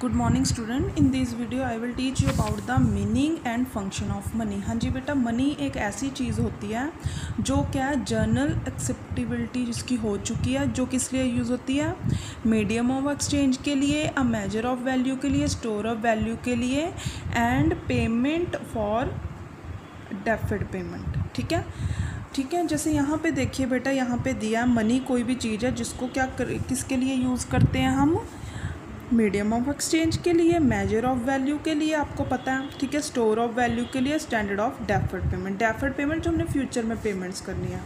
Good morning student. In this video I will teach you about the meaning and function of money. हाँ जी बेटा, money एक ऐसी चीज़ होती है जो क्या जनरल एक्सेप्टेबिलिटी जिसकी हो चुकी है, जो किस लिए यूज़ होती है, मीडियम ऑफ एक्सचेंज के लिए, अ मेजर ऑफ वैल्यू के लिए, स्टोर ऑफ वैल्यू के लिए and payment for deferred payment. ठीक है, जैसे यहाँ पे देखिए बेटा, यहाँ पे दिया मनी कोई भी चीज़ है जिसको किसके लिए यूज़ करते हैं हम, मीडियम ऑफ एक्सचेंज के लिए, मेजर ऑफ वैल्यू के लिए, आपको पता है, ठीक है, स्टोर ऑफ वैल्यू के लिए, standard of deferred payment. Deferred payment जो हमने फ्यूचर में पेमेंट्स करनी है।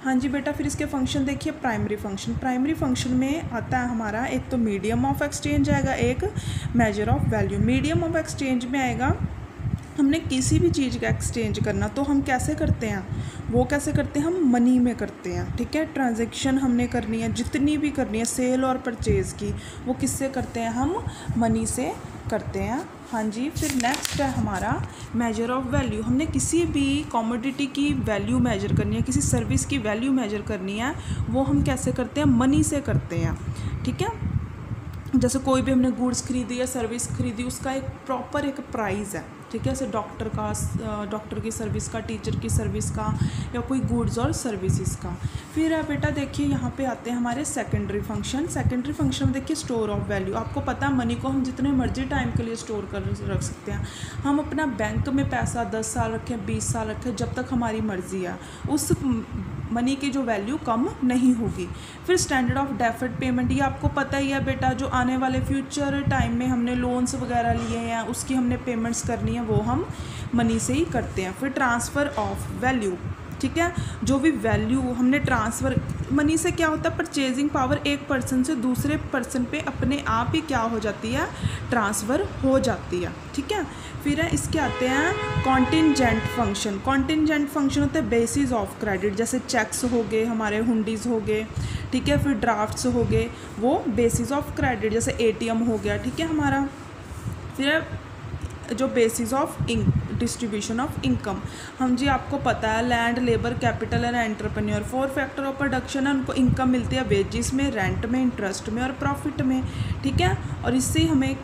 हाँ जी बेटा, फिर इसके फंक्शन देखिए। प्राइमरी फंक्शन में आता है हमारा, एक तो मीडियम ऑफ एक्सचेंज आएगा, एक measure of value. Medium of exchange में आएगा हमने किसी भी चीज़ का एक्सचेंज करना, तो हम कैसे करते हैं, वो कैसे करते हैं, हम मनी में करते हैं। ठीक है, ट्रांजैक्शन हमने करनी है, जितनी भी करनी है सेल और परचेज़ की, वो किससे करते हैं, हम मनी से करते हैं। हाँ जी, फिर नेक्स्ट है हमारा मेजर ऑफ वैल्यू। हमने किसी भी कमोडिटी की वैल्यू मेजर करनी है, किसी सर्विस की वैल्यू मेजर करनी है, वो हम कैसे करते हैं, मनी से करते हैं। ठीक है, जैसे कोई भी हमने गुड्स खरीदी या सर्विस खरीदी, उसका एक प्रॉपर एक प्राइस है। ठीक है, जैसे डॉक्टर की सर्विस का, टीचर की सर्विस का, या कोई गुड्स और सर्विसेज का। फिर है बेटा देखिए, यहाँ पे आते हैं हमारे सेकेंडरी फंक्शन में देखिए स्टोर ऑफ वैल्यू। आपको पता है मनी को हम जितने मर्जी टाइम के लिए स्टोर कर रख सकते हैं। हम अपना बैंक में पैसा 10 साल रखें, 20 साल रखें, जब तक हमारी मर्जी है, उस मनी की जो वैल्यू कम नहीं होगी। फिर स्टैंडर्ड ऑफ डेफर्ड पेमेंट, ये आपको पता ही है बेटा, जो आने वाले फ्यूचर टाइम में हमने लोन्स वगैरह लिए हैं, उसकी हमने पेमेंट्स करनी है, वो हम मनी से ही करते हैं। फिर ट्रांसफ़र ऑफ वैल्यू, ठीक है, जो भी वैल्यू हमने ट्रांसफ़र, मनी से क्या होता है, परचेजिंग पावर एक पर्सन से दूसरे पर्सन पे अपने आप ही क्या हो जाती है, ट्रांसफ़र हो जाती है। ठीक है, फिर है इसके आते हैं कॉन्टिंजेंट फंक्शन होते हैं बेसिस ऑफ क्रेडिट, जैसे चेक्स हो गए हमारे, हुंडीज़ हो गए, ठीक है, फिर ड्राफ्ट्स हो गए, वो बेसिस ऑफ क्रेडिट, जैसे ATM हो गया, ठीक है हमारा। फिर जो basis of distribution of income, हम जी आपको पता है land, labour, capital and entrepreneur 4 factor of production है, उनको इनकम मिलती है वेजिस में, रेंट में, इंटरेस्ट में और प्रॉफिट में। ठीक है, और इससे हमें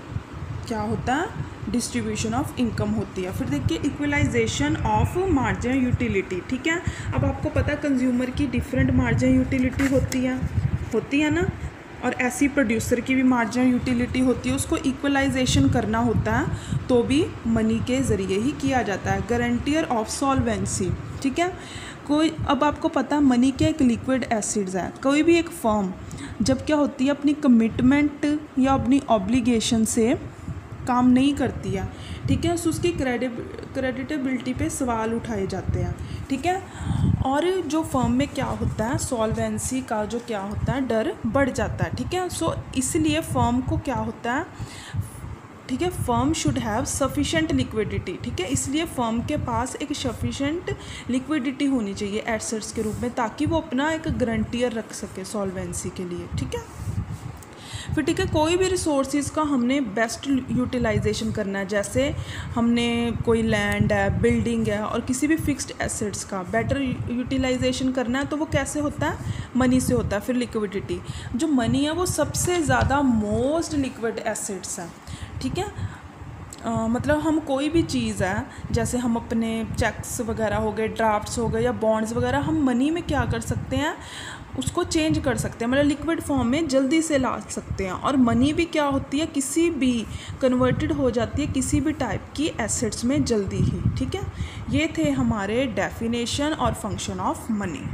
क्या होता है, डिस्ट्रीब्यूशन ऑफ इनकम होती है। फिर देखिए इक्वलाइजेशन ऑफ मार्जिन यूटिलिटी। ठीक है, अब आपको पता है कंज्यूमर की डिफरेंट मार्जिन यूटिलिटी होती है ना, और ऐसी प्रोड्यूसर की भी मार्जिनल यूटिलिटी होती है, उसको इक्वलाइजेशन करना होता है तो भी मनी के ज़रिए ही किया जाता है। गारंटियर ऑफ सॉल्वेंसी, ठीक है, अब आपको पता है मनी के एक लिक्विड एसिड्स है। कोई भी एक फर्म जब क्या होती है, अपनी कमिटमेंट या अपनी ऑब्लिगेशन से काम नहीं करती है, ठीक है, सो उसकी क्रेडिटेबिलिटी पे सवाल उठाए जाते हैं। ठीक है, और जो फर्म में क्या होता है, सॉल्वेंसी का जो क्या होता है, डर बढ़ जाता है। ठीक है, सो इसलिए फर्म को क्या होता है, ठीक है, firm should have sufficient liquidity. ठीक है, इसलिए फर्म के पास एक सफिशेंट लिक्विडिटी होनी चाहिए एसेट्स के रूप में, ताकि वो अपना एक गारंटियर रख सके सॉल्वेंसी के लिए। ठीक है, फिर ठीक है, कोई भी रिसोर्सेज का हमने बेस्ट यूटिलाइजेशन करना है, जैसे हमने कोई लैंड है, बिल्डिंग है, और किसी भी फिक्स्ड एसेट्स का बेटर यूटिलाइजेशन करना है, तो वो कैसे होता है, मनी से होता है। फिर लिक्विडिटी, जो मनी है वो सबसे ज़्यादा मोस्ट लिक्विड एसेट्स है। ठीक है, मतलब हम कोई भी चीज़ है, जैसे हम अपने चेक्स वगैरह हो गए, ड्राफ्ट्स हो गए या बॉन्ड्स वगैरह, हम मनी में क्या कर सकते हैं, उसको चेंज कर सकते हैं, मतलब लिक्विड फॉर्म में जल्दी से ला सकते हैं। और मनी भी क्या होती है, किसी भी कन्वर्टेड हो जाती है किसी भी टाइप की एसेट्स में जल्दी ही। ठीक है, ये थे हमारे डेफिनेशन और फंक्शन ऑफ मनी।